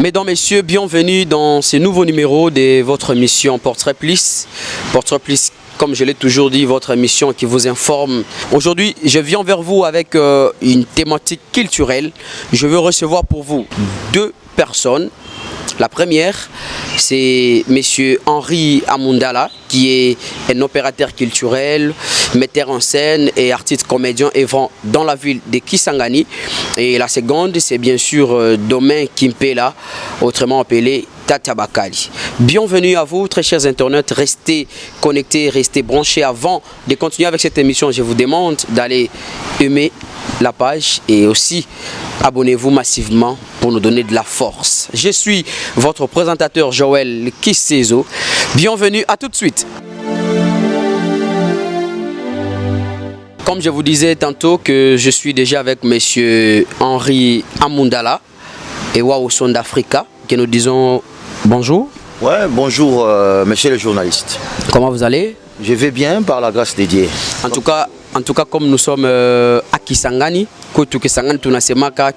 Mesdames, Messieurs, bienvenue dans ce nouveau numéro de votre émission Portrait Plus. Portrait Plus, comme je l'ai toujours dit, votre émission qui vous informe. Aujourd'hui, je viens vers vous avec une thématique culturelle. Je veux recevoir pour vous deux personnes. La première, c'est M. Henri Amundala, qui est un opérateur culturel, metteur en scène et artiste comédien œuvrant dans la ville de Kisangani. Et la seconde, c'est bien sûr Domain Kimpela, autrement appelé Tata Bakali. Bienvenue à vous, très chers internautes. Restez connectés, restez branchés. Avant de continuer avec cette émission, je vous demande d'aller aimer la page et aussi abonnez-vous massivement pour nous donner de la force. Je suis votre présentateur Joël Kisezo. Bienvenue, à tout de suite. Comme je vous disais tantôt que je suis déjà avec monsieur Henri Amundala et Waouh Son d'Africa, que nous disons bonjour. Ouais, bonjour monsieur le journaliste. Comment vous allez? Je vais bien par la grâce de Dieu. En tout cas, comme nous sommes à Kisangani,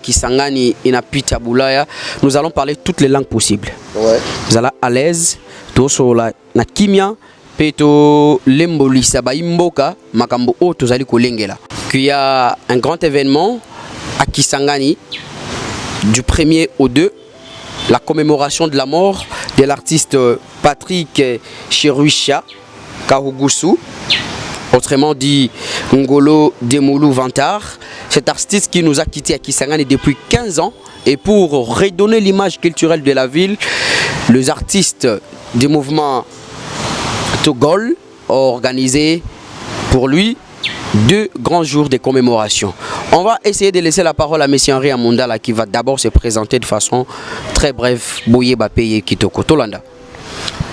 Kisangani inapita Bulaya, nous allons parler toutes les langues possibles. Ouais. Vous allez à l'aise, tout sur la kimia, peto lemboli sabaimboka, makambo o tozali kolengela. Qu'il y a un grand événement à Kisangani du 1er au 2, la commémoration de la mort de l'artiste Patrick Chiruisha Kahugusu, autrement dit Ngolo Demulu Vantar, cet artiste qui nous a quittés à Kisangani depuis 15 ans. Et pour redonner l'image culturelle de la ville, les artistes du mouvement Togol ont organisé pour lui 2 grands jours de commémoration. On va essayer de laisser la parole à M. Henri Amundala qui va d'abord se présenter de façon très brève. Boye Bapeye Kitoko Tolanda.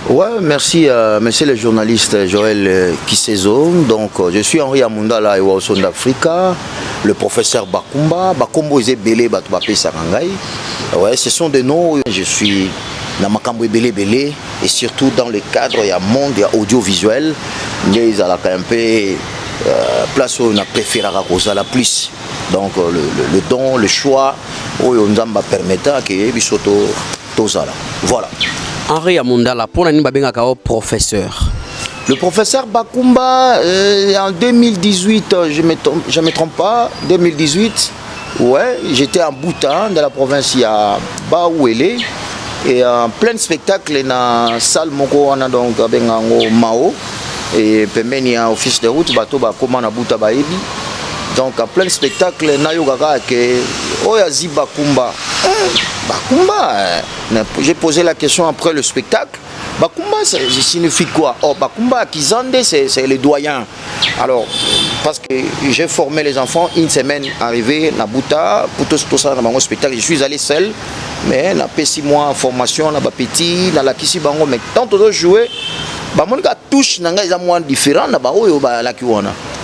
Ouais, merci monsieur le journaliste Joël Kisezo. Donc je suis Henri Amundala et Waouh Son d'Africa, le professeur Bakumba. Bakumbo est belé Batouapé Sarangai. Ouais, ce sont des noms. Je suis dans Makambo belé belé et surtout dans le cadre il y a monde, il y a audiovisuel. Ils ont un peu place où on a préféré à la plus. Donc le don, le choix, où on nous a permis que Bisoto Tozala. Voilà. Henri Amundala, pour nous professeur. Le professeur Bakumba, en 2018, je me trompe pas, 2018, ouais, j'étais en Bhoutan, dans la province à Baouélé, et en plein spectacle dans la salle Moko, on a donc Mao, et puis un office de route, bateau Bakoma na Bhouta Baebi. Donc en plein spectacle, Nayogaga ke Oyazi Bakumba. Bakumba, j'ai posé la question après le spectacle. Bakumba, ça signifie quoi? Oh, Bakumba, Kizande, c'est les doyens. Alors, parce que j'ai formé les enfants une semaine arrivé à Bhouta, pour tout ça dans mon spectacle, je suis allé seul, mais on a fait 6 mois en formation, on a petit, dans la Kisi Bango, mais tant de jouer, mon gars touche, ils ont moins différent,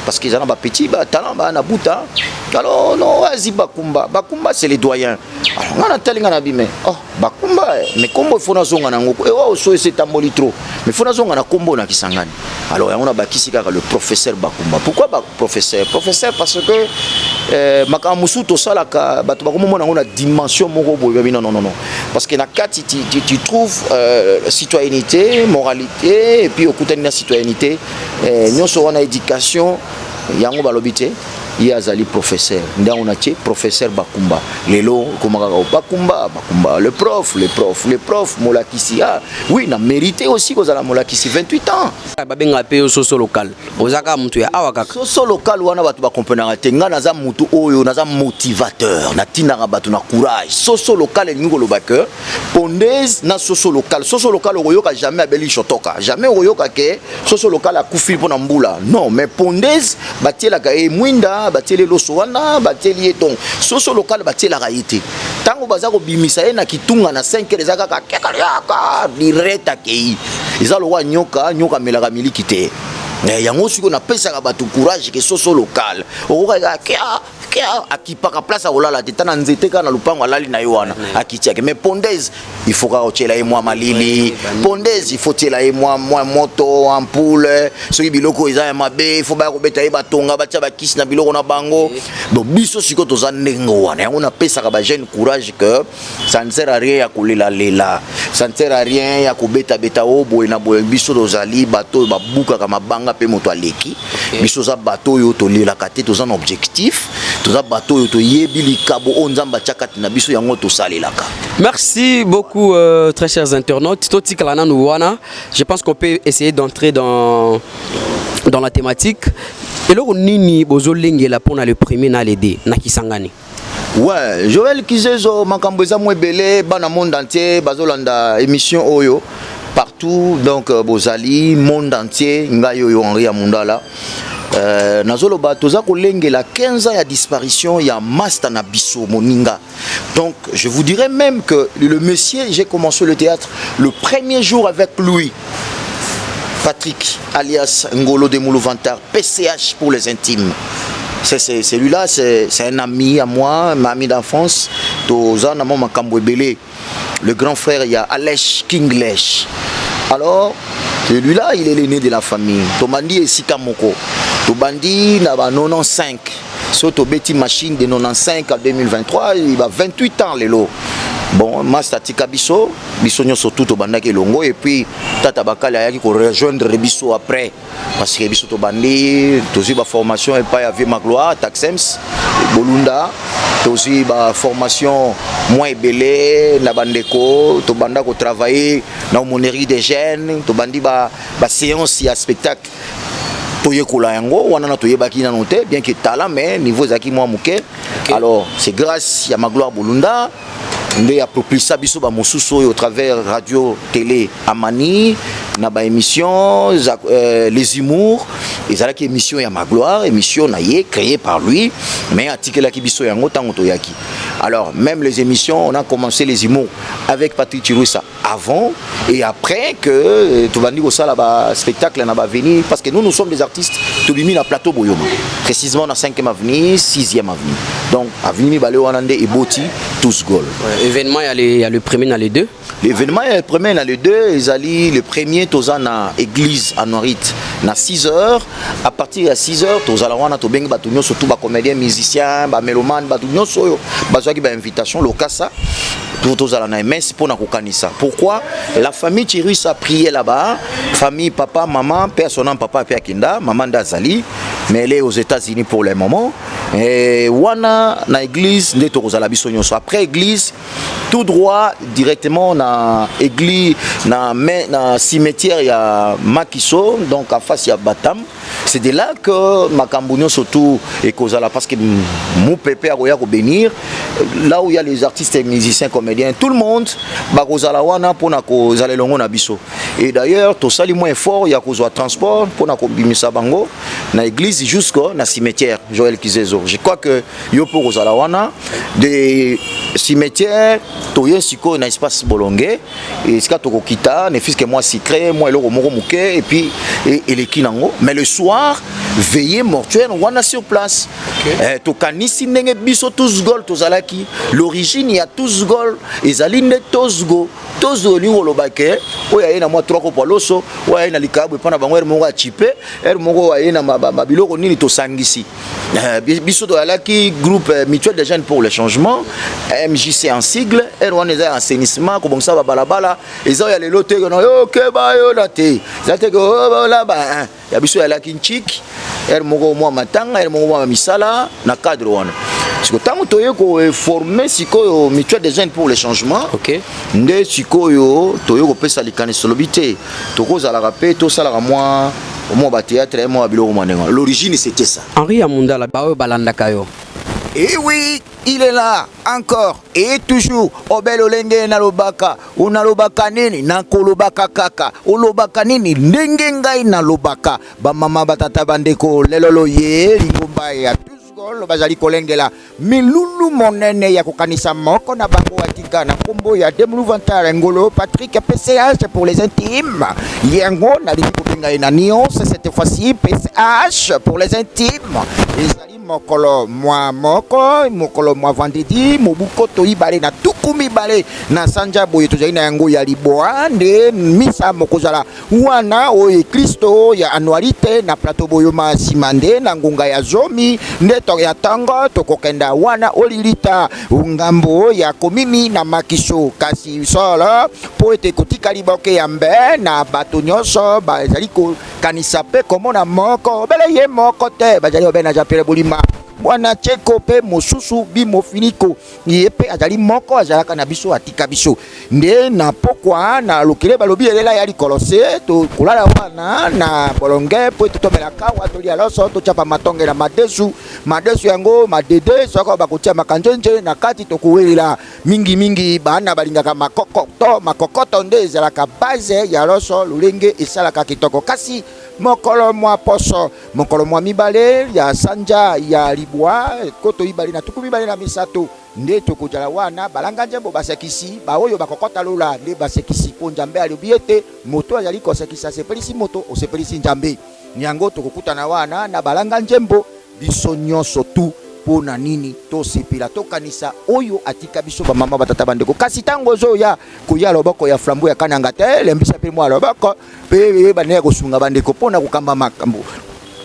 parce qu'ils ont un petit talent, na Bhouta. Alors, non, vas-y, Bakumba. Bakumba, c'est les doyens. Alors, on a tel mais oh, Bakumba, mais comment il faut que nous ayons c'est un molitro. Mais il faut que nous ayons combo na Kisangani. Alors, on a le professeur Bakumba. Pourquoi professeur? Professeur, parce que Makamusu, tout ça, on a dimension. Non. Parce que tu trouves citoyenneté, moralité, et puis au côté de la citoyenneté, nous avons une éducation. Yango balobité il y a Zali professeur ndaonatie professeur Bakumba lelo komaka Bakumba le prof molakisi oui na mérité aussi kozala molakisi 28 ans babenga pe soso local ozaka mutu ya awa kaka soso local wana batu ba comprendre te nga naza mutu oyo naza motivateur na tinaka batu na courage soso local ningo lobaka pondaise na soso local oyoka jamais abeli chotoka jamais oyoka ke soso local akufi pona mbula non mais pondaise batiela ka mwinda batiele loso wana batieli eton soso local batiela ka yete tango bazako bimisa na kitunga na 5 ezaka ka kekaliaka direta kei ezalo wa nyoka melaka miliki te yango siko na pesa ka batu courage ke soso local okoka akipaka place olala te tana nzete kana lupango alali na yoana akitiake mais pondaise il faut ka otela moi malili pondaise il faut tela moi moto ampoule soki biloko eza ya mabe il faut ba ko beta ye batonga batia bakisi na biloko na bango donc biso siko toza ndengo wana yango na pesa ka ba jeune courage que ça ne sert à rien ya kolela lela ça ne sert à rien ya ko beta obo na boye biso tozali bato babuka ka mabanga pe moto aleki biso za bato yo to lela kate toza un objectif toza bato yo to yebi likabo onzamba chakati na biso yango to salelaka. Merci beaucoup très chers internautes. Toti kalana nuwana. Je pense qu'on peut essayer d'entrer dans la thématique. Et là nini bozo lengela pona le premier na l'aider na kisangani. Ouais, Joël Kizezo makambo eza mwebele bana monde entier bazolanda émission oyo partout donc bozali monde entier ngayo yo Henri Amundala. Nazoloba toza kolengela 15 ans ya disparition ya Master na biso moninga. Donc je vous dirais même que le monsieur, j'ai commencé le théâtre le premier jour avec lui. Patrick alias Ngolo de Moulouvantar, PCH pour les intimes. Celui-là, c'est un ami à moi, ma ami d'enfance. Le grand frère, il y a Alech Kinglesh. Alors, celui-là, il est l'aîné de la famille. Tomandi et Sikamoko. Tobandi, il a 95. Sur Tobeti machine de 95 à 2023, il a 28 ans, les lots. Bon, Master Tika Bisso, Bissonio surtout au Bandaki Longo, et puis Tata Bakala qui rejoindre Bisso après. Parce que Bisso Tobandi, aussi ma formation, et pas y avait ma gloire, Taxems, Bolunda, aussi ma formation moins belé, Nabandeko, Tobanda qui travaille dans la monnerie des jeunes, Tobandi ba séance, il y a spectacle. Bien que talent mais niveau zaki moi muke. Alors c'est grâce à ma gloire Bolunda ndé a propulsé biso ba mosusu au travers radio télé Amani na ba émission les humours et ça la qui émission ya ma gloire émission naie créée par lui mais article la ki biso yango tango toyaki. Alors même les émissions on a commencé les humours avec Patrick Chiroussa avant et après que tu vas dire ça là-bas spectacle na ba venir parce que nous sommes des artistes to bimi na plateau Boyomo précisément na 5e avenue 6e avenue donc avenue Balé Wanande et Boti tous goal. Événement il y a le premier dans les deux. L'événement il y a le premier dans les deux ils allaient le premier toza na église à Norit na 6h à partir de 6h toza la wana to bengi batu nyoso tout ba comédien musicien ba mélomane batu nyoso bazaki ba invitation lokasa toza la na messe pour na kokanisa. Pourquoi la famille Chirus a prié là-bas, famille papa maman père son nom papa père Kinda maman d'Azali mais elle est aux États-Unis pour le moment et wana na église nde toza la biso nyoso après église tout droit directement na église na cimetière ya Makiso donc en face ya Batam. C'est de là que Makambunyo surtout et Kozala parce que mon pépé a roya ko bénir là où il y a les artistes et musiciens comédiens tout le monde ba Kozala wana pona ko zala longo na biso et d'ailleurs to sali moins fort il y a kozwa transport pona ko bimisa bango na église jusqu'au na cimetière Joël Kizezo. Je crois que yo pour Kozala wana des cimetières toye siko na espace bolongé et ska to kita ne fils que moi secret moi eloko moko muke et puis et les kinango mais le soir veillée mortuaire wana sur place to kanisi ndenge biso tous gol tozalaki l'origine il y a tous gol ezali nde tosgo tozoli wolobake oya ina moi 3 ko poloso oya ina likabwe pana bango er moko a chipe er moko oya ina mabiloko nini to sangisi biso tozalaki groupe mutuel des jeunes pour le changement MJC en sigle er wana eza assainissement ko bongsa ba balabala eza ya lelo te no yo ke ba yo na te za te ko la ba ya biso ya la kinchik er moko mo matanga er moko mo misala na cadre wana siko tango toye ko former siko mutuel des jeunes pour le changement OK nde siko yo toye ko pesa likane solobité to ko za la rapé to sala moi au ba théâtre et moi biloko manenga l'origine c'était ça Henri Amundala ba balanda kayo. Et oui, il est là encore et toujours. Obel olenge na lobaka, una lobaka nini na kolobaka kaka, olobaka nini ndenge ngai na lobaka. Ba mama batata bandeko lelolo ye lingomba ya tous gol bazali kolengela. Milulu monene ya kokanisa moko na bango atika na kombo ya Demoulouvantar Ngolo Patrick PCH pour les intimes. Yango na lingo benga na nuance cette fois-ci PCH pour les intimes. mokolo moi moko mokolo moi vendredi mobuko toyibale na tukumi bale na sanja boye tozali na yango ya liboa nde misa mokozala wana oye Kristo ya annualité na plateau boyoma simande na ngunga ya zomi nde to ya tango tokokenda wana olilita ngambo ya komimi na makiso kasi solo po ete kotika liboke ya mbe na bato nyonso bazali kokanisa pe komona moko bele ye moko te bazali obena japele bolima mwana cheko pe mosusu bimo finiko yepe azali moko azalaka na biso atika biso nde na pokwa na lokele balobi elela ya likolose to kulala wana na bolonge po totomela kawa to lia loso to chapa matonge na madesu yango madede soko bakotia makanjenje na kati to kuwela mingi bana balingaka makokoto nde ezalaka base ya loso lulenge esalaka kitoko kasi mokolo mwa poso mokolo mwa mibale ya sanja ya libwa koto ibali na tuku mibale na misato nde tokujala wana balanga njembo basekisi baoyo bakokota lola nde basekisi po njambe alibiete moto azali kosekisa sepelisi moto osepelisi njambe nyango tokokutana wana na balanga njembo biso nyonso tu pona nini tosepela tokanisa oyo atika biso ba mama batata bandeko kasi tango zo ya kuya loboko ya flambo ya kananga te lembisa pe mwa loboko pe banaya kosunga bandeko pona kokamba makambo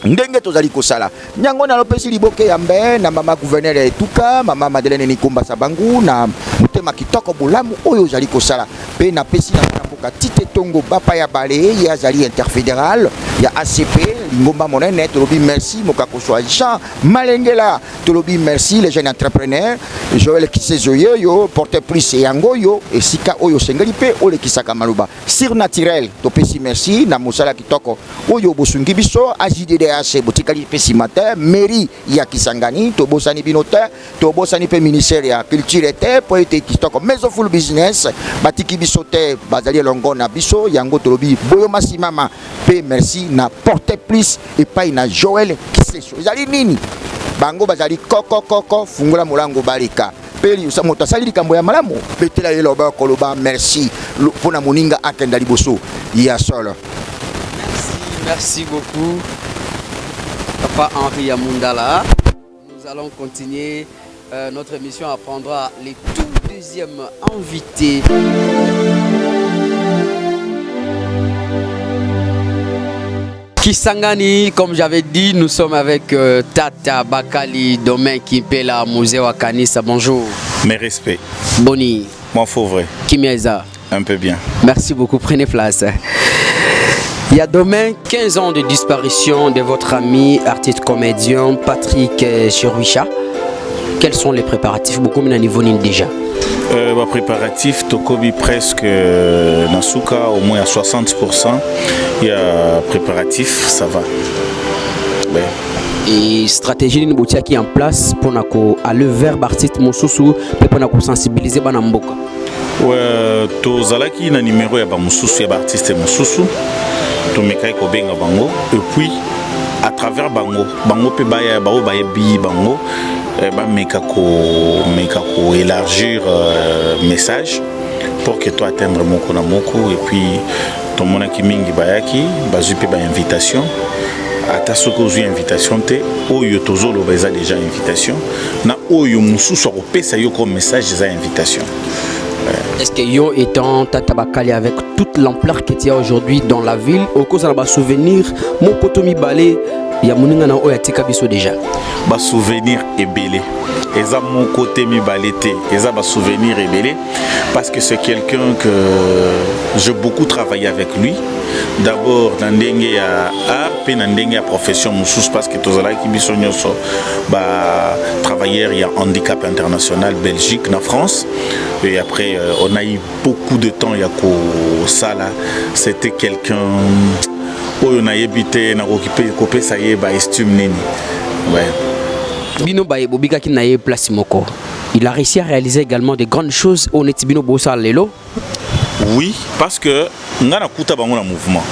ndenge tozali kosala nyango na lopesi liboke ya mbe na mama gouverneur ya etuka mama Madeleine Nikumba Sabangu na mutema kitoko bolamu oyo zali kosala pe na pesi na mboka tite tongo bapa ya bale ya zali interfédéral ya ACP Lingomba monene tolobi merci mokakoso Jean Malengela tolobi merci les jeunes entrepreneurs Joël Kisezoyo porter plus yango yo esika oyo sengeli pe ole kisaka maluba sur naturel topesi merci na musala kitoko oyo bosungi biso AJDDH botikali pesi matin mairie ya Kisangani tobosani binote tobosani pe ministère ya culture te po ete kitoko maison full business batiki biso te bazali longo na biso yango tolobi boyo masimama pe merci na porter plus et pas na Joël Kiseso ezali nini bango bazali koko fungula mulango balika peli usamoto asali likambo ya malamu betela yelo ba koloba merci pona moninga akenda liboso ya solo. Merci beaucoup Papa Henri Yamundala. Nous allons continuer notre émission à prendre les tout deuxièmes invités. Kisangani, comme j'avais dit, nous sommes avec Tata Bakali Domain Kimpela Musée Kanisa. Bonjour. Mes respects. Boni. Moi, faut vrai. Kimieza. Un peu bien. Merci beaucoup, prenez place. Il y a demain 15 ans de disparition de votre ami artiste comédien Patrick Chiruisha. Quels sont les préparatifs? Beaucoup de niveau déjà. Préparatif, Tokobi presque Nasuka au moins à 60%. Il y a préparatif, ça va. Ouais. Et stratégie qui est en place pour aller vers l'artiste Moussousou et pour sensibiliser Banamboka. Ouais, Tozalaki na numéro ya ba Moussousou ya ba artiste Moussousou. Tomekai ko benga bango et puis à travers bango pe baya ba o ba bi bango ba meka ko élargir message pour que toi atteindre moko na moko et puis ton monaki mingi bayaki bazupe ba invitation ata soko zu invitation te oyo tozolo ba eza déjà invitation na oyo mususu ko pesa yo comme message za invitation. Est-ce que yo étant Tata Bakali avec toute l'ampleur qu'il y a aujourd'hui dans la ville au cause de souvenir mon kotomi balé ya moninga na oya tika biso déjà ba souvenir est belé eza mon côté mi balete eza ba souvenir est belé parce que c'est quelqu'un que j'ai beaucoup travaillé avec lui d'abord dans ndenge ya art puis dans ndenge ya profession musus parce que tozala ki biso nyoso ba travailleur ya handicap international Belgique na France et après on a eu beaucoup de temps ya ko sala c'était quelqu'un oyo na yebite na occupé kopé ça y est ba estime nini ouais bino ba bobika ki na ye place moko il a réussi à réaliser également des grandes choses au netibino bossa lelo. Oui, parce que ngana kuta bango na mouvement.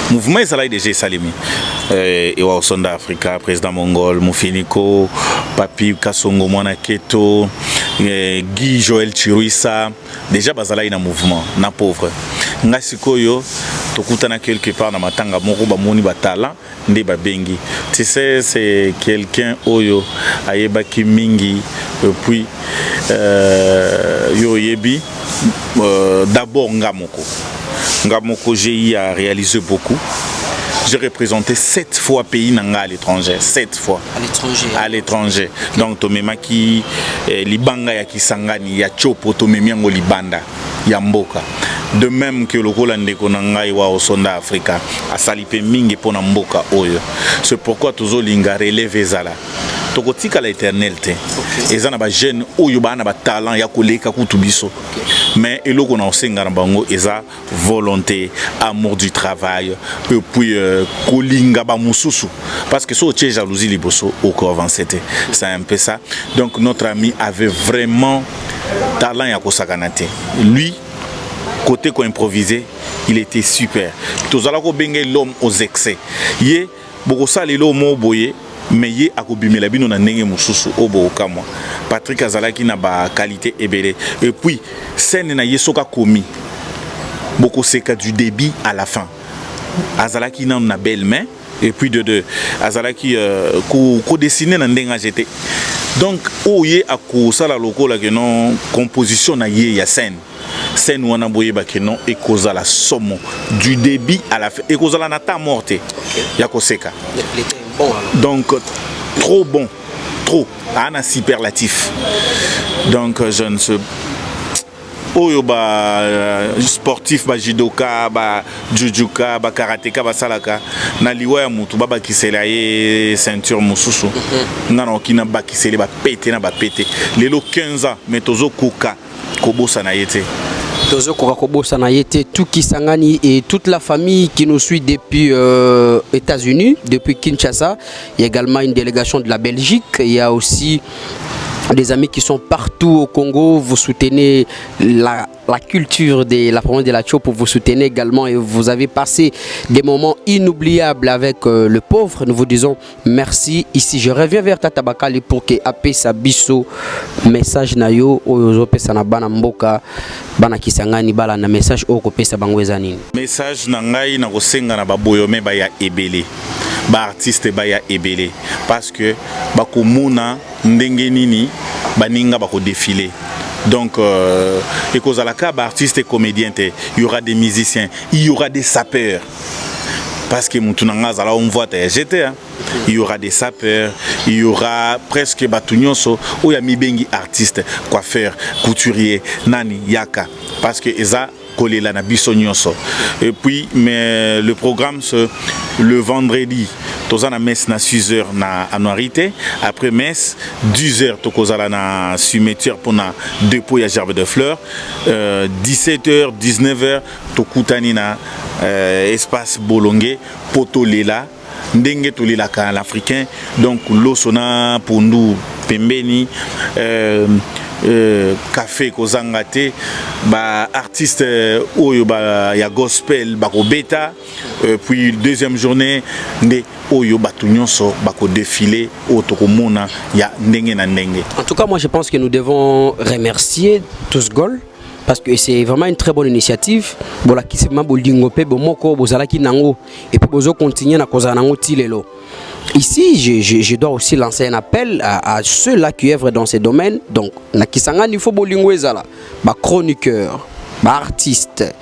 Mouvement ezala déjà salimi. Et wa Sonda Africa, président mongol, Mufiniko, Papi Kasongo Mwana Keto, Guy Joël Chiruisa, déjà bazala na mouvement, na pauvre. nga sikoyo tokutana quelque part na matanga moko ba moni ba talent nde ba bengi. Tu sais, c'est quelqu'un oyo ayebaki mingi puis yo yebi d'abord Ngamoko GI a réalisé beaucoup. J'ai représenté 7 fois pays nanga à l'étranger, 7 fois. À l'étranger. Donc tomemaki libanga ya Kisangani ya chopo tomemiango libanda ya mboka. De même que le Rolande Konanga wa Osonda Africa a salipe mingi pona mboka oyo. C'est pourquoi toujours linga relève ezala. Tokotika la éternité. Ezana ba jeune oyo bana ba talent ya koleka kutubiso. Mais eloko na osenga na bango eza volonté, amour du travail et puis kolinga ba mususu parce que so tché jalousie liboso au corps c'était. C'est un peu ça. Donc notre ami avait vraiment talent ya kosakanate. Lui côté qu'on improvisé, il était super. Tozala ko benge l'homme aux excès. Yé boko salelo mo boye mais yé akobimela bino na ndenge mususu obo kamwa. Patrick Azalaki na ba qualité ebele et puis scène na yesoka komi. Boko seka du début à la fin. Azalaki na na belle main et puis de Azalaki ko dessiner na ndenga j'étais. Donc oyé akosala lokola que non composition na yé ya scène. Scène wana boye ba que non et kozala somo du début à la fin et kozala na ta morte ya koseka. Donc trop bon, trop un superlatif. Donc je ne sais oyo ba sportif ba judoka ba jujuka ba karatéka ba salaka na liwa ya mutu ba kisela ye ceinture mususu ngana okina ba kisele ba pété na ba pété lelo 15 ans mais tozo koka kobosa na yete Tozo Kokakobosa na yete tout Kisangani et toute la famille qui nous suit depuis États-Unis, depuis Kinshasa. Il y a également une délégation de la Belgique. Il y a aussi des amis qui sont partout au Congo. Vous soutenez la culture de la province de la Chopo, vous soutenez également et vous avez passé des moments inoubliables avec le pauvre. Nous vous disons merci. Ici, je reviens vers Tata Bakali pour que Apé Sabiso message nayo oyo pesa na bana mboka bana Kisangani bala na message oko pesa bangweza nini. Message na ngai na kosenga na baboyome ba ya ebele. Ba artiste ba ya ebele parce que bakomuna ndenge nini baninga bako défiler. Donc et cause à la cas artistes et comédiens, il y aura des musiciens, il y aura des sapeurs. Parce que Moutounanga, on voit j'étais, il y aura des sapeurs, il y aura presque Batunyonso, où il y a mi artistes, coiffeurs, couturiers, nani, yaka. Parce que Eza collé la Nabissonyoso. Et puis, mais le programme, le vendredi, tozana messe na 6h na anuarité, après messe 10h tokozala na cimetière pour na dépôt ya gerbe de fleurs, 17h 19h tokutani na espace Bolongue poto lela ndenge tolela ka l'africain donc losona pondu pembeni café kozangate ba artiste oyo ba ya gospel bako beta puis deuxième journée nde oyo batu nyonso bako défiler otokomona ya ndenge na ndenge. En tout cas, moi je pense que nous devons remercier tous Gol parce que c'est vraiment une très bonne initiative. Bola kisema bolingo pe bomoko bozalaki nango et puis bozo continuer na kozana nango tilelo. Ici, je dois aussi lancer un appel à ceux-là qui œuvrent dans ces domaines. Donc, na Kisangani, il faut bolingo ezala, ba chroniqueur, ba artiste,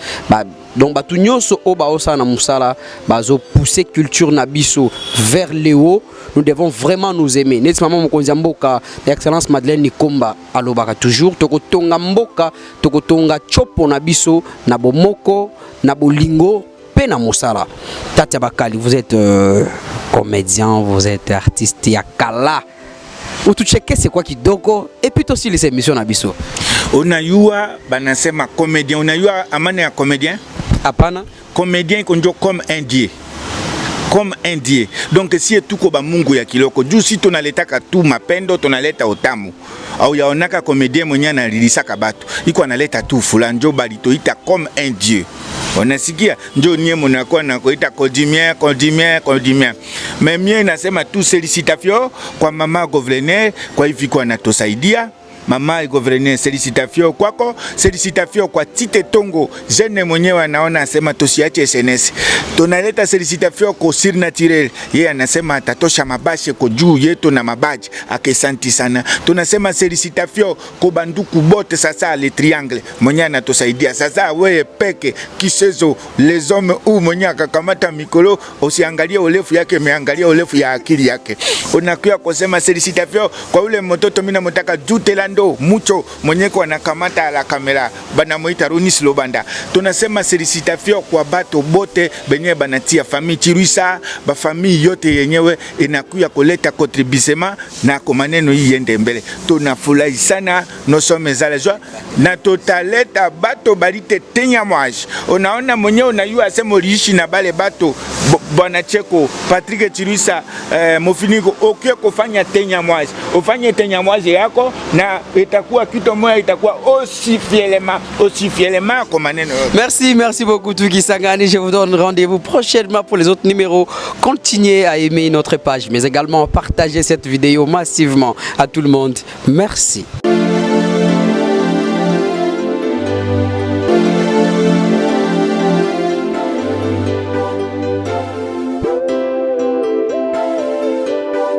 donc ba tunyoso o ba osana musala, ba zo pousser culture nabiso vers le haut. Nous devons vraiment nous aimer. N'est-ce pas maman mokonzi mboka, excellence Madeleine Nikomba alobaka toujours toko tonga mboka, toko tonga chopo nabiso na bomoko, na bolingo pe na musala. Tata Bakali, vous êtes comédien, vous êtes artiste ya kala. Ou tu checker c'est quoi qui doko et puis aussi les émissions nabiso. On a yua banasema comédien, on a yua amane ya comédien. Apana comédien konjo comme un dieu. Comme un dieu. Donc si tout koba mungu ya kiloko, juu si tonaleta ka tu mapendo tonaleta otamu. Au ya onaka comédien mwenye na lilisaka batu. Iko analeta tu fulanjo balito ita comme un dieu. Onasikia njo nye monako na koita kodimien. Mais mie nasema tu félicitations kwa mama gouverneur kwa hivi kwa natosaidia mama gouverneur félicitations kwako, félicitations kwa Tite Tongo jeune mwenyewe anaona asema tusiache SNS. Tunaleta félicitations kwa Sir Naturel, yeye anasema atatosha mabashe kwa juu yetu na mabaji, akesanti sana. Tunasema félicitations kwa banduku bote sasa le triangle mwenye anatusaidia sasa, wewe peke kisezo les hommes ou mwenye akakamata mikolo, usiangalie urefu yake, meangalia urefu ya akili yake. Unakuya kusema félicitations kwa ule mtoto mimi namtaka Jutelando mucho mwenye kwa anakamata la kamera banamuita Ronis Lobanda. Tunasema félicitations kwa bato bote benye banatia famille Chiruisa, ba famille yote yenyewe inakuya kuleta contribution na kwa maneno hii yende mbele. Tunafurahi sana, nous sommes à la joie na totaleta bato balite témoignage. Unaona mwenye unayua asema uliishi na bale bato Bwana Cheko, Patrick Chiruisa, Mofiniko, okie kufanya témoignage. Ufanye témoignage yako na itakuwa kitu moja, itakuwa aussi fièrement comme maneno. Merci beaucoup Tuki Sangani. Je vous donne rendez-vous prochainement pour les autres numéros. Continuez à aimer notre page, mais également partager cette vidéo massivement à tout le monde. Merci.